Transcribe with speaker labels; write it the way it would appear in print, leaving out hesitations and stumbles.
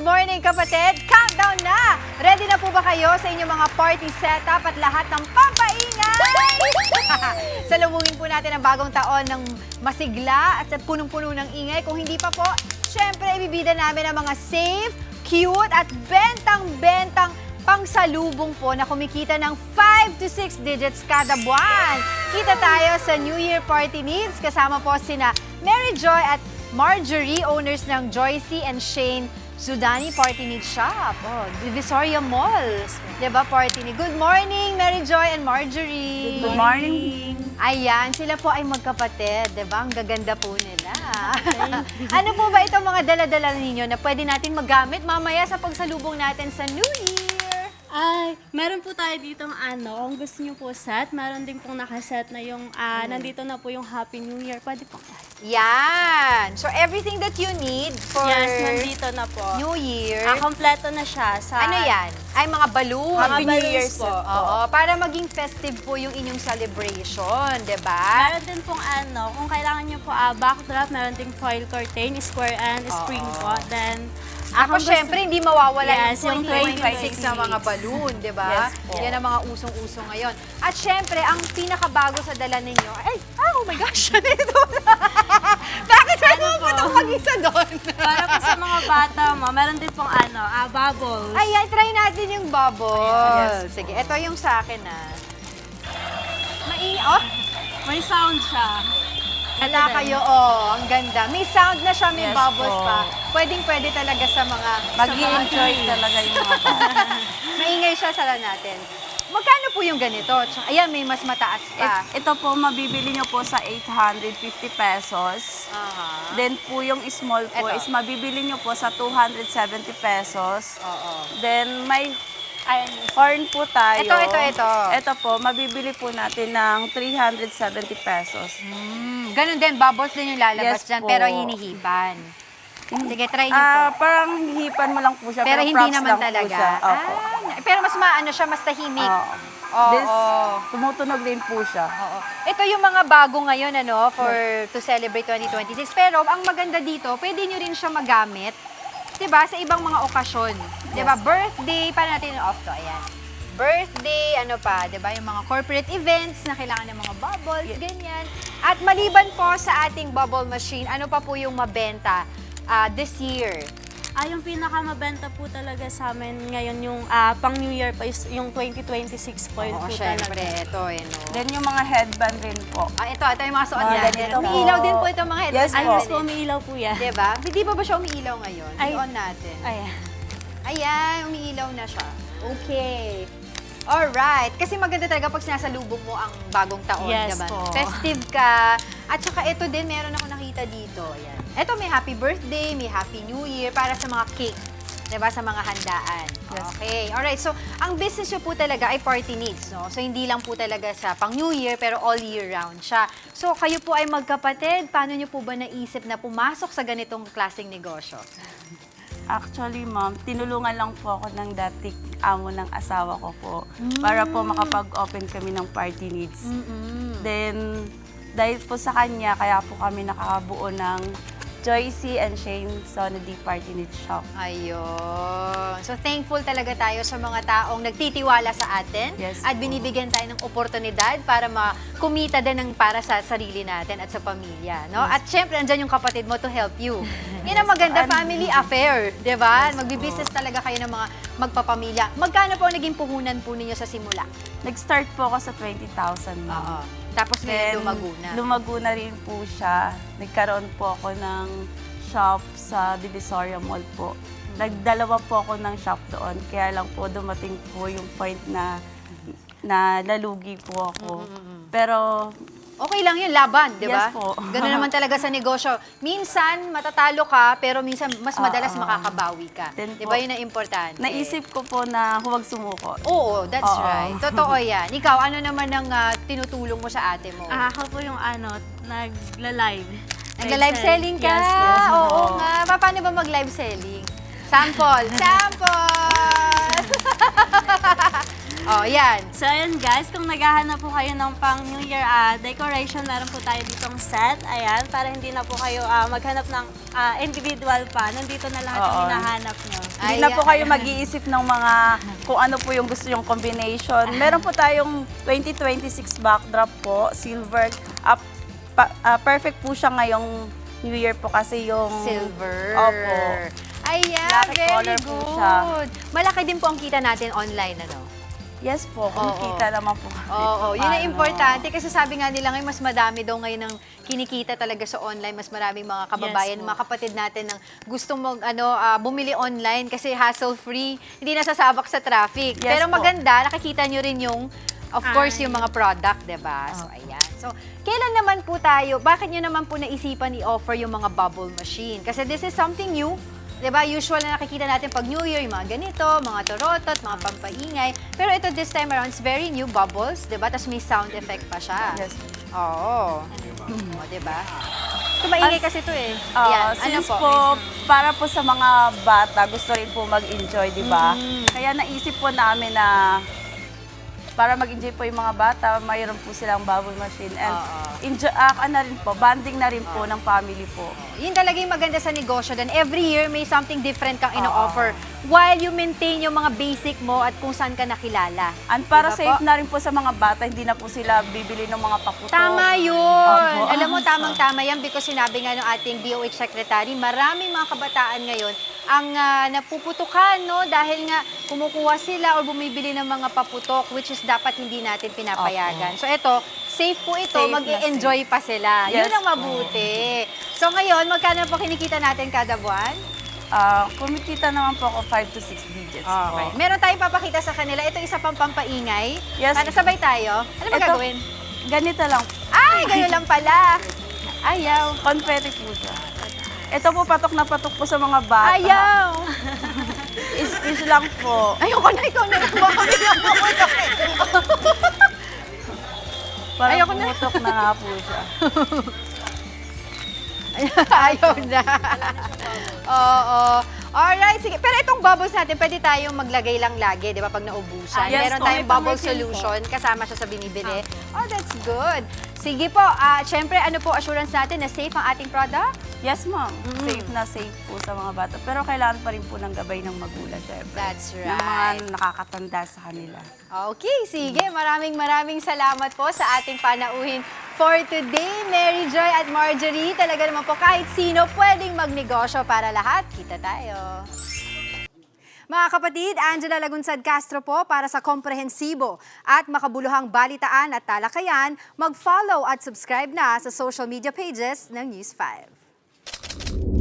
Speaker 1: morning kapatid! Countdown na! Ready na po ba kayo sa inyong mga party setup at lahat ng pampaingay? Salubungin po natin ang bagong taon ng masigla at punong-puno ng ingay. Kung hindi pa po, syempre ibibida namin ang mga safe, cute at bentang-bentang pangsalubong po na kumikita ng 5 to 6 digits kada buwan. Kita tayo sa New Year Party Needs kasama po sina Mary Joy at Marjorie, owners ng Joycey and Shane Zudani Party Needs Shop. Oh, Divisoria Mall. Diba, Party Need? Good morning, Mary Joy and Marjorie.
Speaker 2: Good morning.
Speaker 1: Ayan, sila po ay magkapatid. Diba? Ang gaganda po nila. Ano po ba itong mga dala-dala ninyo na pwede natin magamit mamaya sa pagsalubong natin sa New Year?
Speaker 2: Ay, meron po tayo dito kung gusto niyo po set, meron din pong nakaset na yung, nandito na po yung Happy New Year. Pwede po.
Speaker 1: Yan. So, everything that you need for
Speaker 2: Yes, nandito na po.
Speaker 1: New Year.
Speaker 2: Kompleto na siya. Sa,
Speaker 1: Ano yan? Ay, mga balloon.
Speaker 2: Mga
Speaker 1: Happy New
Speaker 2: balloons
Speaker 1: Year's
Speaker 2: po.
Speaker 1: Oo, para maging festive po yung inyong celebration, di ba?
Speaker 2: Meron din pong kung kailangan niyo po backdrop, meron ding foil curtain, square and spring po. Then,
Speaker 1: Tapos, syempre, hindi mawawala
Speaker 2: Yes,
Speaker 1: yung
Speaker 2: yung
Speaker 1: 2026 na mga balloon, di ba?
Speaker 2: Yes po.
Speaker 1: Yan ang mga usong-uso ngayon. At syempre, ang pinakabago sa dala ninyo, ay, oh my gosh, ano ito? Bakit may pumupunta mag-isa doon?
Speaker 2: para po sa mga bata mo, meron din pong bubbles.
Speaker 1: Ayan, try natin yung bubble.
Speaker 2: Yes.
Speaker 1: Sige, ito yung sa akin, Oh,
Speaker 2: May sound siya.
Speaker 1: hala kayo, ang ganda. May sound na siya, may
Speaker 2: Yes
Speaker 1: bubbles
Speaker 2: po.
Speaker 1: pa. Pwedeng-pwede talaga sa mga...
Speaker 2: Mag-i-enjoy talaga yung mga bata.
Speaker 1: Maingay siya, sala natin. Magkano po yung ganito? Tsaka, ayan, may mas mataas pa.
Speaker 3: Ito po, mabibili nyo po sa 850 pesos.
Speaker 1: Aha.
Speaker 3: Then po yung small po
Speaker 1: Ito.
Speaker 3: is mabibili nyo po sa 270 pesos.
Speaker 1: Oo.
Speaker 3: Then may horn po tayo.
Speaker 1: Ito.
Speaker 3: Ito po, mabibili po natin ng 370 pesos.
Speaker 1: Ganun din, bubbles din yung lalabas
Speaker 3: Yes
Speaker 1: dyan,
Speaker 3: po.
Speaker 1: pero hinihipan. Sige, try niyo po.
Speaker 3: Parang hihipan mo lang po siya,
Speaker 1: Pero
Speaker 3: pero,
Speaker 1: hindi
Speaker 3: props
Speaker 1: naman
Speaker 3: lang po
Speaker 1: talaga.
Speaker 3: siya. Opo.
Speaker 1: Pero mas maano siya, mas tahimik. Oo.
Speaker 3: This, tumutunog din po siya.
Speaker 1: Oo. Ito yung mga bago ngayon, to celebrate 2026. Pero ang maganda dito, pwede nyo rin siya magamit, 'di ba, sa ibang mga okasyon. 'Di ba, birthday, para natin off to, ayan. Birthday, 'di ba, yung mga corporate events na kailangan ng mga bubbles, ganyan. At maliban po sa ating bubble machine, ano pa po yung mabenta this year?
Speaker 2: Yung pinakamabenta po talaga sa amin ngayon yung pang New Year pa is yung 2026 po yun
Speaker 1: Oo,
Speaker 2: po
Speaker 1: syempre,
Speaker 2: talaga.
Speaker 1: ito,
Speaker 3: Then yung mga headband rin po.
Speaker 1: ito yung mga suot
Speaker 3: Mga
Speaker 1: natin.
Speaker 3: ganito po.
Speaker 1: Umiilaw din po itong mga headbands.
Speaker 3: Yes
Speaker 2: Ay,
Speaker 3: po.
Speaker 2: yes po, umiilaw po yan.
Speaker 1: Diba? Hindi pa ba siya umiilaw ngayon?
Speaker 2: Ay.
Speaker 1: I-on natin.
Speaker 2: Ayan.
Speaker 1: Ayan, umiilaw na siya. Okay. Alright. Kasi maganda talaga pag sinasalubong mo ang bagong taon,
Speaker 2: Yes
Speaker 1: diba?
Speaker 2: po.
Speaker 1: Festive ka. At saka ito din, meron ako nakita dito. Ayan. Ito may Happy Birthday, may Happy New Year para sa mga cake. Diba? Sa mga handaan.
Speaker 3: Yes.
Speaker 1: Okay. Alright. So, ang business nyo po talaga ay party needs, no? So, hindi lang po talaga sa pang New Year, pero all year round siya. So, kayo po ay magkapatid. Paano nyo po ba naisip na pumasok sa ganitong klaseng negosyo?
Speaker 3: Actually, ma'am, tinulungan lang po ako ng dating amo ng asawa ko po para po makapag-open kami ng party needs. Then, dahil po sa kanya, kaya po kami nakakabuo ng Joycey and Shane Sonody Party Needs Shop.
Speaker 1: Ayun. So, thankful talaga tayo sa mga taong nagtitiwala sa atin
Speaker 3: Yes
Speaker 1: at
Speaker 3: po.
Speaker 1: binibigyan tayo ng oportunidad para kumita din ng para sa sarili natin at sa pamilya. No? At syempre, andyan yung kapatid mo to help you. Yan ang maganda, family affair. Diba? Magbibusiness talaga kayo ng mga magpapamilya. Magkano po ang naging puhunan po ninyo sa simula?
Speaker 3: Nag-start po ako sa 20,000, ma'am.
Speaker 1: Tapos
Speaker 3: Then,
Speaker 1: ngayon lumago na.
Speaker 3: lumago na rin po siya. Nagkaroon po ako ng shop sa Divisoria Mall po. Nagdalawa po ako ng shop doon. Kaya lang po dumating po yung point na nalugi po ako. Pero
Speaker 1: Okay lang yun, laban, di ba?
Speaker 3: Yes po.
Speaker 1: Ganun naman talaga sa negosyo. Minsan, matatalo ka, pero minsan, mas madalas makakabawi ka.
Speaker 3: Then
Speaker 1: Di
Speaker 3: po,
Speaker 1: ba yun ang importante?
Speaker 3: naisip ko po na huwag sumuko.
Speaker 1: Oo, that's
Speaker 3: Oo.
Speaker 1: right. Totoo yan. Ikaw, ano naman ang tinutulong mo sa ate mo?
Speaker 2: Ako po yung nagla-live.
Speaker 1: Nagla-live selling ka?
Speaker 2: Yes, yes.
Speaker 1: Oo nga. Paano ba mag-live selling? Sample! Sample! Oh, yan.
Speaker 2: So, ayun guys, kung naghahanap po kayo ng pang New Year decoration, meron po tayo ditong set. Ayan, para hindi na po kayo maghanap ng individual pa. Nandito na lahat yung
Speaker 3: Oo.
Speaker 2: hinahanap nyo.
Speaker 3: Hindi na po kayo mag-iisip ng mga kung ano po yung gusto yung combination. Meron po tayong 2026 backdrop po, silver. Perfect po siya ngayong New Year po kasi yung
Speaker 1: Silver.
Speaker 3: Opo.
Speaker 1: Ayan,
Speaker 3: Black
Speaker 1: very
Speaker 3: color po siya.
Speaker 1: good. Malaki din po ang kita natin online, ano?
Speaker 3: Yes po, kumikita naman po kami.
Speaker 1: Oo, yun ang
Speaker 3: Ano.
Speaker 1: importante kasi sabi nga nila ngayon mas madami daw ngayon ng kinikita talaga sa online, mas maraming mga kababayan,
Speaker 2: Yes po.
Speaker 1: mga kapatid natin ng gustong bumili online kasi hassle-free, hindi nasasabak sa traffic.
Speaker 3: Yes
Speaker 1: Pero
Speaker 3: po.
Speaker 1: maganda, nakikita nyo rin yung of course yung mga product, 'di ba? So ayan. So kailan naman po tayo, bakit nyo naman po naisipan i-offer yung mga bubble machine? Kasi this is something new. 'Di ba? Usual na nakikita natin pag New Year, yung mga ganito, mga torotot, mga pampaingay. Pero ito this time around, it's very new bubbles, 'di ba? Tapos may sound effect pa siya.
Speaker 3: Yes.
Speaker 1: Oo. O, 'di ba? Ito maingay kasi ito eh. Ayan, ano
Speaker 3: Since po, para po sa mga bata, gusto rin po mag-enjoy, di ba?
Speaker 1: Mm.
Speaker 3: Kaya naisip po namin na para mag-enjoy po yung mga bata, mayroon po silang bubble machine. And enjoy, rin po, bonding na rin po ng family po.
Speaker 1: Yun talaga yung maganda sa negosyo. Then every year may something different kang ino-offer while you maintain yung mga basic mo at kung saan ka nakilala.
Speaker 3: And para
Speaker 1: Diba
Speaker 3: safe
Speaker 1: po?
Speaker 3: na rin po sa mga bata, hindi na po sila bibili ng mga paputok.
Speaker 1: Tama yun.
Speaker 3: Opo.
Speaker 1: Alam mo, tamang-tama yan because sinabi nga ng ating DOH Secretary, maraming mga kabataan ngayon ang napuputukan, no? Dahil nga kumukuha sila or bumibili ng mga paputok which is dapat hindi natin pinapayagan. So ito, safe po ito,
Speaker 3: Safe na
Speaker 1: mag-i-enjoy pa sila. Yun
Speaker 3: Yes
Speaker 1: ang mabuti. So ngayon, magkano po kinikita natin kada buwan?
Speaker 3: Kumikita naman po ako 5 to 6 digits
Speaker 1: Okay.
Speaker 3: po.
Speaker 1: Meron tayong papakita sa kanila. Ito isa pang pampaingay.
Speaker 3: Yes.
Speaker 1: Para sabay tayo. Ano ba
Speaker 3: Ito-
Speaker 1: gagawin?
Speaker 3: Ganito lang.
Speaker 1: Ay, gano'n lang pala. Ayaw.
Speaker 3: Confetti po siya. Ito po patok na patok po sa mga bata.
Speaker 1: Ayaw.
Speaker 3: Is lang po.
Speaker 1: Ayoko na, ikaw na. Baka biglang mamutok eh.
Speaker 3: Para
Speaker 1: Ayoko na.
Speaker 3: pumutok na nga po siya.
Speaker 1: Ayaw na. Oo. Alright, sige. Pero itong bubbles natin, pwede tayong maglagay lang lagi, di ba, pag naubusan.
Speaker 3: Yes
Speaker 1: Meron
Speaker 3: po,
Speaker 1: tayong
Speaker 2: may
Speaker 1: bubble
Speaker 2: pang-refill
Speaker 1: solution, kasama siya sa binibili. Oh, that's good. Sige po, syempre, ano po assurance natin na safe ang ating product?
Speaker 3: Yes, ma'am. Safe na safe po sa mga bata. Pero kailangan pa rin po ng gabay ng magulang, syempre.
Speaker 1: That's
Speaker 3: Ng mga
Speaker 1: right.
Speaker 3: nakakatanda sa kanila.
Speaker 1: Okay, sige. Maraming salamat po sa ating panauhin for today. Mary Joy at Marjorie, talaga naman po kahit sino pwedeng magnegosyo para lahat. Kita tayo. Mga kapatid, Angela Lagunsad Castro po para sa komprehensibo at makabuluhang balitaan at talakayan. Mag-follow at subscribe na sa social media pages ng News 5.